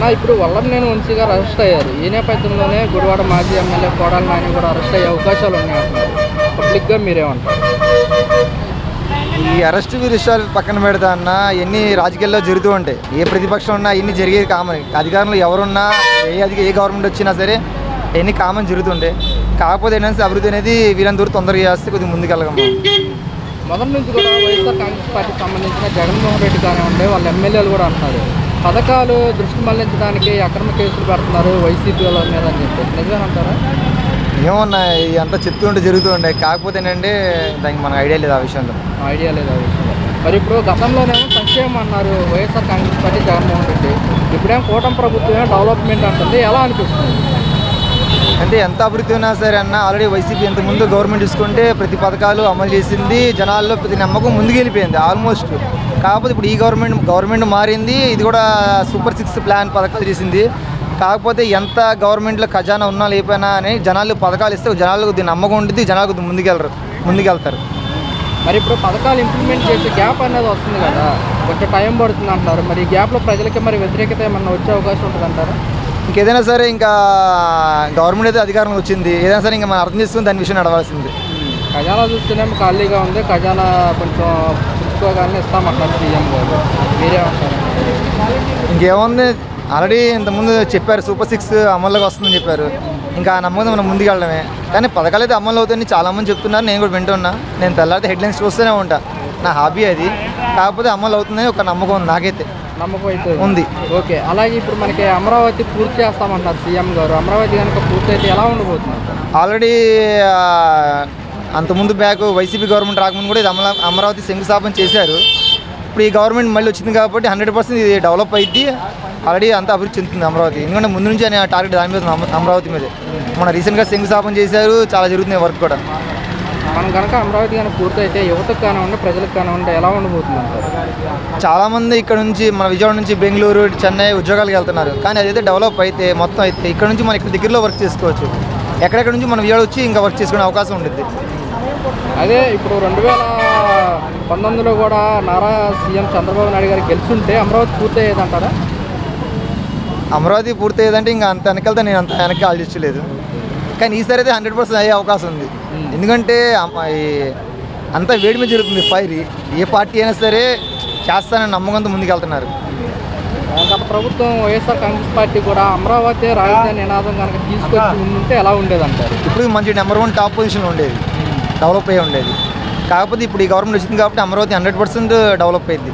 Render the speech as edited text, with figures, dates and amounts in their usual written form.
అన్న ఇప్పుడు వల్లభనేని వంశీ గారు అరెస్ట్ అయ్యారు. ఈ నేపథ్యంలోనే గుడివాడ మాజీ ఎమ్మెల్యే కోడాల నాని కూడా అరెస్ట్ అయ్యే అవకాశాలు ఉన్నాయంటున్నారు. పబ్లిక్గా మీరేమంటారు? ఈ అరెస్ట్ విషయాలు పక్కన పెడతా అన్న ఎన్ని రాజకీయాల్లో జరుగుతూ ఉంటాయి. ఏ ప్రతిపక్షం ఉన్నా ఇన్ని జరిగేది కామన్. అధికారంలో ఎవరున్నా ఏ గవర్నమెంట్ వచ్చినా సరే ఎన్ని కామన్ జరుగుతుంటాయి. కాకపోతే ఏంటంటే అభివృద్ధి అనేది వీళ్ళని దూరం తొందరగా చేస్తే కొద్దిగా ముందుకెళ్ళగమ్మా. మొదటి నుంచి కూడా వైఎస్ఆర్ కాంగ్రెస్ పార్టీకి సంబంధించిన జగన్మోహన్ రెడ్డి కానివ్వండి వాళ్ళ ఎమ్మెల్యేలు కూడా అంటున్నారు పథకాలు దృష్టి మళ్లించడానికి అక్రమ కేసులు పెడుతున్నారు వైసీపీ వాళ్ళ మీద అని చెప్పి నిజమేనంటారా? ఏమన్నా అంతా చెప్తూ ఉంటే జరుగుతూ ఉంటాయి. కాకపోతే ఏంటంటే దానికి మనకు ఐడియా లేదు ఆ విషయంలో. మరి ఇప్పుడు గతంలోనేమో సంక్షేమం అన్నారు వైఎస్ఆర్ కాంగ్రెస్ పార్టీ జగన్మోహన్ రెడ్డి, ఇప్పుడేమో కూటమి ప్రభుత్వమే డెవలప్మెంట్ అంటుంది. ఎలా అనిపిస్తుంది? అంటే ఎంత అభివృద్ధి ఉన్నా సరే అన్న ఆల్రెడీ వైసీపీ ఇంతకుముందు గవర్నమెంట్ చూసుకుంటే ప్రతి పథకాలు అమలు చేసింది, జనాల్లో ప్రతి నమ్మకం ముందుకు వెళ్ళిపోయింది ఆల్మోస్ట్. కాకపోతే ఇప్పుడు ఈ గవర్నమెంట్ మారింది, ఇది కూడా సూపర్ 6 ప్లాన్ పథకాలు చేసింది. కాకపోతే ఎంత గవర్నమెంట్లో ఖజానా ఉన్నా లేకపోయినా అని జనాలు పథకాలు ఇస్తే జనాలకు నమ్మకం ఉంటుంది, జనాలకు ముందుకెళ్తారు. మరి ఇప్పుడు పథకాలు ఇంప్లిమెంట్ చేసే గ్యాప్ అనేది వస్తుంది కదా, కొంచెం టైం పడుతుంది అంటారు. మరి ఈ గ్యాప్లో ప్రజలకి మరి వ్యతిరేకత ఏమన్నా వచ్చే అవకాశం ఉంటుంది అంటారా? ఇంకేదైనా సరే ఇంకా గవర్నమెంట్ అయితే అధికారంలో వచ్చింది, ఏదైనా సరే ఇంకా మనం అర్థం చేసుకుని దాని విషయం నడవాల్సింది. ఖజానా చూస్తేనేమో ఖాళీగా ఉంది, ఖజానా కొంచెం చూసుకోగానే ఇస్తామంటారు సీఎం గారు, మీరేమంటారు? ఇంకేముంది, ఆల్రెడీ ఇంతకుముందు చెప్పారు సూపర్ 6 అమల్లోకి వస్తుందని చెప్పారు. ఇంకా ఆ నమ్మకం మనం ముందుకెళ్ళడమే. కానీ పథకాలు అయితే అమలు అవుతాయని చాలామంది చెప్తున్నారు, నేను కూడా వింటున్నా. నేను తెల్లారితే హెడ్లైన్స్ చూస్తూనే ఉంటా, నా హాబీ అది. కాకపోతే అమలు అవుతుందని ఒక నమ్మకం ఉంది, నాకైతే నమ్మకం అయితే ఉంది. ఓకే, అలాగే ఇప్పుడు మనకి అమరావతి పూర్తి చేస్తామంటారు సీఎం గారు. అమరావతి కనుక పూర్తి అయితే ఎలా ఉండబోతున్నారు? ఆల్రెడీ అంతకుముందు వైసీపీ గవర్నమెంట్ రాకముందు కూడా ఇది అమరావతి శంకుస్థాపన చేశారు. ఇప్పుడు ఈ గవర్నమెంట్ మళ్ళీ వచ్చింది కాబట్టి 100% ఇది డెవలప్ అయ్యింది. ఆల్రెడీ అంతా అభివృద్ధి చెందుతుంది అమరావతి. ఎందుకంటే ముందు నుంచి అనే టార్గెట్ దాని మీద అమరావతి మీదే. మన రీసెంట్గా శంకుస్థాపన చేశారు, చాలా జరుగుతుంది వర్క్ కూడా. మనం కనుక అమరావతి కనుక పూర్తి అయితే యువతకు కానివ్వండి ప్రజలకు కానివ్వండి ఎలా ఉండబోతుంది అంటారు? చాలామంది ఇక్కడ నుంచి మన విజయవాడ నుంచి బెంగళూరు, చెన్నై ఉద్యోగాలకు వెళ్తున్నారు. కానీ అదైతే డెవలప్ అయితే మొత్తం అయితే ఇక్కడ నుంచి మనం ఇక్కడ దగ్గరలో వర్క్ చేసుకోవచ్చు. ఎక్కడెక్కడ నుంచి మనం విజయవాడ వచ్చి ఇంకా వర్క్ చేసుకునే అవకాశం ఉంటుంది. అదే ఇప్పుడు 2019లో కూడా నారా సీఎం చంద్రబాబు నాయుడు గారు గెలుచుంటే అమరావతి పూర్తి అయ్యేదంటారా? అమరావతి పూర్తి అయ్యేదంటే ఇంకా అంత వెనకాలతో నేను అంత వెనక్కి ఆలోచించలేదు. కానీ ఈసారి అయితే 100% అయ్యే అవకాశం ఉంది. ఎందుకంటే అంతా వేడి మీద జరుగుతుంది ఫైర్. ఏ పార్టీ అయినా సరే చేస్తానని నమ్మకంతో ముందుకెళ్తున్నారు. గత ప్రభుత్వం వైఎస్ఆర్ కాంగ్రెస్ పార్టీ కూడా అమరావతి రాజధాని నినాదం కనుక తీసుకొచ్చి ఉంటే ఎలా ఉండేది అంటారు? ఇప్పుడు మంచి నెంబర్ 1 టాప్ పొజిషన్లో ఉండేది, డెవలప్ అయ్యి ఉండేది. కాకపోతే ఇప్పుడు ఈ గవర్నమెంట్ వచ్చింది కాబట్టి అమరావతి 100% డెవలప్ అయ్యింది.